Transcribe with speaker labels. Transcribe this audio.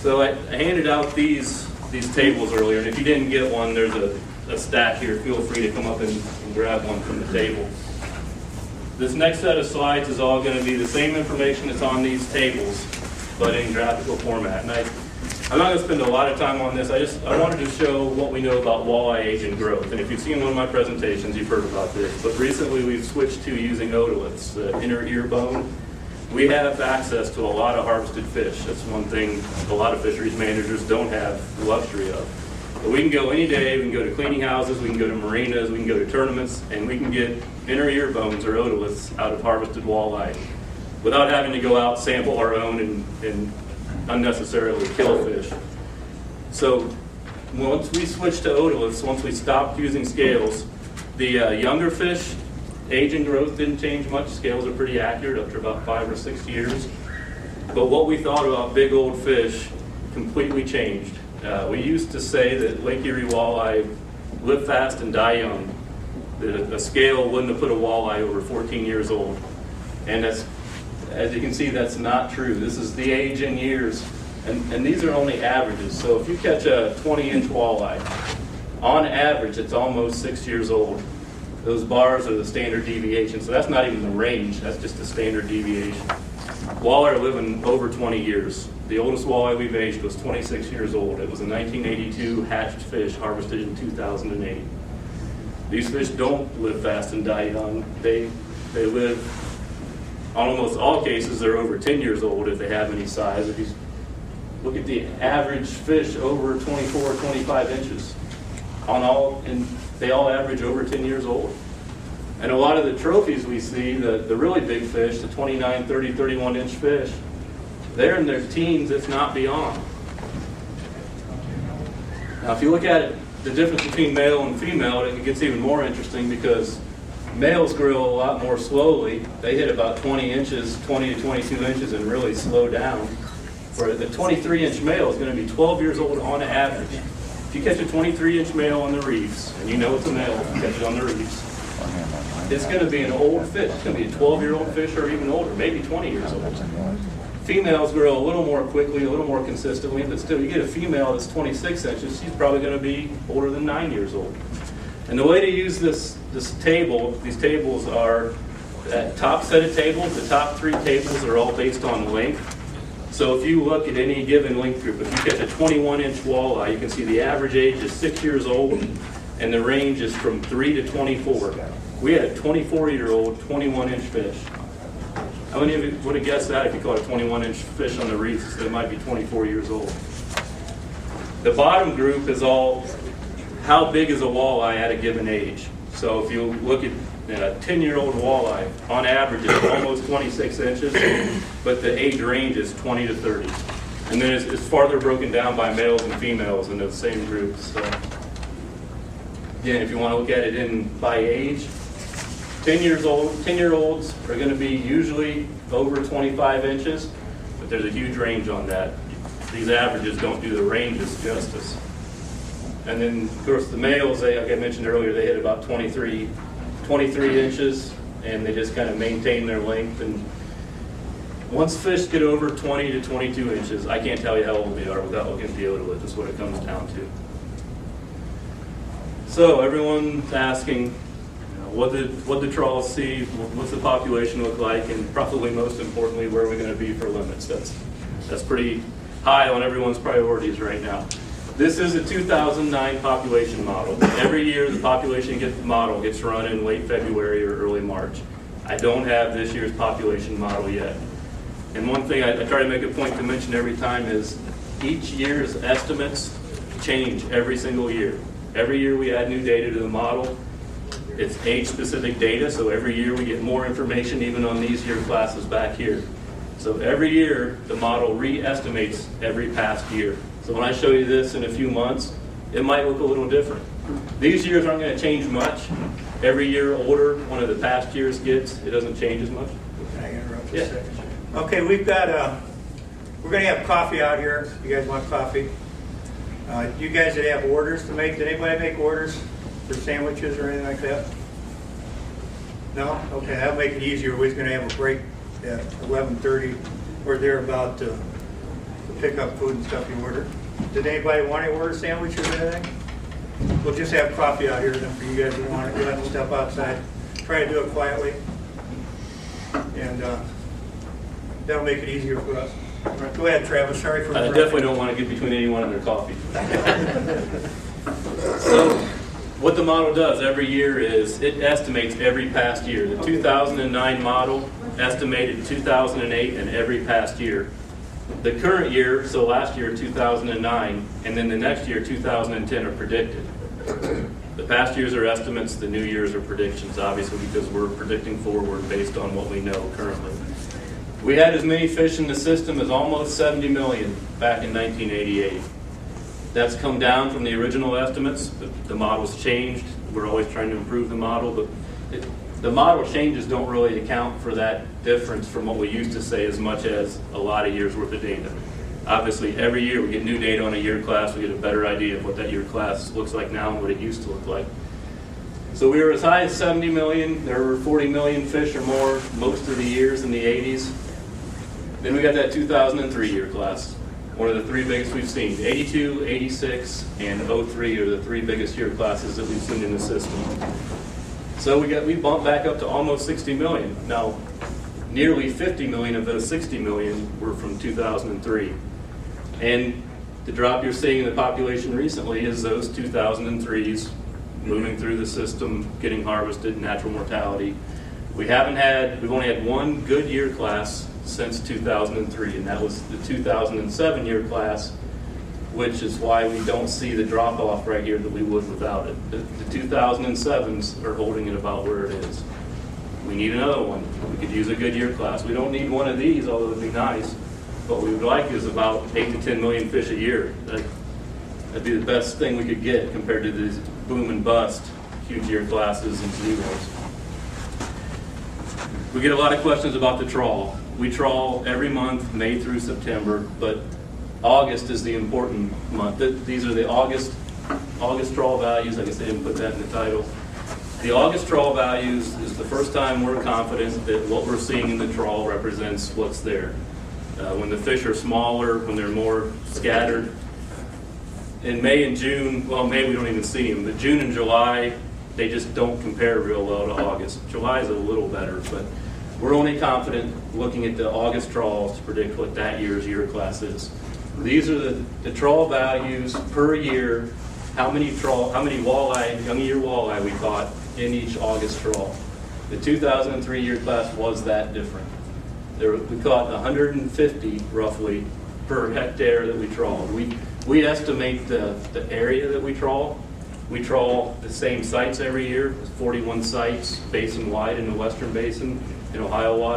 Speaker 1: So I handed out these tables earlier, and if you didn't get one, there's a stack here. Feel free to come up and grab one from the table. This next set of slides is all going to be the same information that's on these tables, but in graphical format. And I'm not going to spend a lot of time on this. I wanted to show what we know about walleye age and growth. And if you've seen one of my presentations, you've heard about this. But recently we've switched to using otoliths, the inner ear bone. We have access to a lot of harvested fish. That's one thing a lot of fisheries managers don't have the luxury of. But we can go any day, we can go to cleaning houses, we can go to marinas, we can go to tournaments, and we can get inner ear bones or otoliths out of harvested walleye without having to go out, sample our own, and unnecessarily kill fish. So once we switched to otoliths, once we stopped using scales, the younger fish, age and growth didn't change much. Scales are pretty accurate up to about 5 or 6 years. But what we thought about big old fish completely changed. We used to say that Lake Erie walleye live fast and die young. That a scale wouldn't have put a walleye over 14 years old. And that's, as you can see, that's not true. This is the age in years. And these are only averages. So if you catch a 20-inch walleye, on average, it's almost 6 years old. Those bars are the standard deviation. So that's not even the range. That's just the standard deviation. Walleye are living over 20 years. The oldest walleye we've aged was 26 years old. It was a 1982 hatched fish harvested in 2008. These fish don't live fast and die young. They live, on almost all cases, they're over 10 years old if they have any size. If you look at the average fish over 24, 25 inches, and they all average over 10 years old. And a lot of the trophies we see, the really big fish, the 29, 30, 31-inch fish, they're in their teens, if not beyond. Now, if you look at it, the difference between male and female, it gets even more interesting because males grow a lot more slowly. They hit about 20 inches, 20 to 22 inches, and really slow down. Where the 23-inch male is going to be 12 years old on average. If you catch a 23-inch male on the reefs, and you know it's a male if you catch it on the reefs, it's going to be an old fish. It's going to be a 12-year-old fish or even older, maybe 20 years old. Females grow a little more quickly, a little more consistently, but still, you get a female that's 26 inches, she's probably going to be older than 9 years old. And the way to use this table, these tables are that top set of tables, the top 3 tables are all based on length. So if you look at any given length group, if you catch a 21-inch walleye, you can see the average age is 6 years old, and the range is from 3 to 24. We had a 24-year-old, 21-inch fish. How many of you would have guessed that if you caught a 21-inch fish on the reefs that might be 24 years old? The bottom group is all how big is a walleye at a given age. So if you look at a 10-year-old walleye, on average it's almost 26 inches, but the age range is 20 to 30. And then it's farther broken down by males and females in those same groups. So again, if you want to look at it by age, 10-year-olds are going to be usually over 25 inches, but there's a huge range on that. These averages don't do the ranges justice. And then, of course, the males, like I mentioned earlier, they hit about 23 inches, and they just kind of maintain their length. And once fish get over 20 to 22 inches, I can't tell you how old they are without looking at the otolith. That's what it comes down to. So everyone's asking, what did trawls see? What's the population look like? And probably most importantly, where are we going to be for limits? That's pretty high on everyone's priorities right now. This is a 2009 population model. Every year the population model gets run in late February or early March. I don't have this year's population model yet. And one thing I try to make a point to mention every time is each year's estimates change every single year. Every year we add new data to the model. It's age-specific data, so every year we get more information even on these year classes back here. So every year the model re-estimates every past year. So when I show you this in a few months, it might look a little different. These years aren't going to change much. Every year older one of the past years gets, it doesn't change as much.
Speaker 2: Can I interrupt you a second? Okay, we're going to have coffee out here. You guys want coffee? You guys that have orders to make, did anybody make orders for sandwiches or anything like that? No? Okay, that'll make it easier. We're going to have a break at 11:30 or thereabout to pick up food and stuff you order. Did anybody want to order sandwiches or anything? We'll just have coffee out here then for you guys who want to. Go ahead and step outside. Try to do it quietly. And that'll make it easier for us. All right, go ahead, Travis. Sorry for
Speaker 1: I definitely don't want to get between anyone and their coffee. So, what the model does every year is it estimates every past year. The 2009 model estimated 2008 and every past year. The current year, so last year, 2009, and then the next year, 2010, are predicted. The past years are estimates, the new years are predictions, obviously, because we're predicting forward based on what we know currently. We had as many fish in the system as almost 70 million back in 1988. That's come down from the original estimates. The model's changed. We're always trying to improve the model, but the model changes don't really account for that difference from what we used to say as much as a lot of years worth of data. Obviously, every year we get new data on a year class, we get a better idea of what that year class looks like now and what it used to look like. So we were as high as 70 million. There were 40 million fish or more most of the years in the 80s. Then we got that 2003 year class, one of the three biggest we've seen. 82, 86, and 03 are the three biggest year classes that we've seen in the system. So we bumped back up to almost 60 million. Now, nearly 50 million of those 60 million were from 2003. And the drop you're seeing in the population recently is those 2003s moving through the system, getting harvested, natural mortality. We've only had one good year class since 2003, and that was the 2007 year class, which is why we don't see the drop off right here that we would without it. The 2007s are holding it about where it is. We need another one. We could use a good year class. We don't need one of these, although it'd be nice. What we would like is about 8 to 10 million fish a year. That'd be the best thing we could get compared to these boom and bust huge year classes and zeros. We get a lot of questions about the trawl. We trawl every month, May through September, but August is the important month. These are the August trawl values. I guess they didn't put that in the title. The August trawl values is the first time we're confident that what we're seeing in the trawl represents what's there. When the fish are smaller, when they're more scattered. In May and June, well, May we don't even see them, but June and July, they just don't compare real well to August. July is a little better, but we're only confident looking at the August trawls to predict what that year's year class is. These are the trawl values per year, how many walleye, young year walleye we caught in each August trawl. The 2003 year class was that different. We caught 150 roughly per hectare that we trawled. We estimate the area that we trawl. We trawl the same sites every year, 41 sites basin wide in the Western Basin in Ohio water.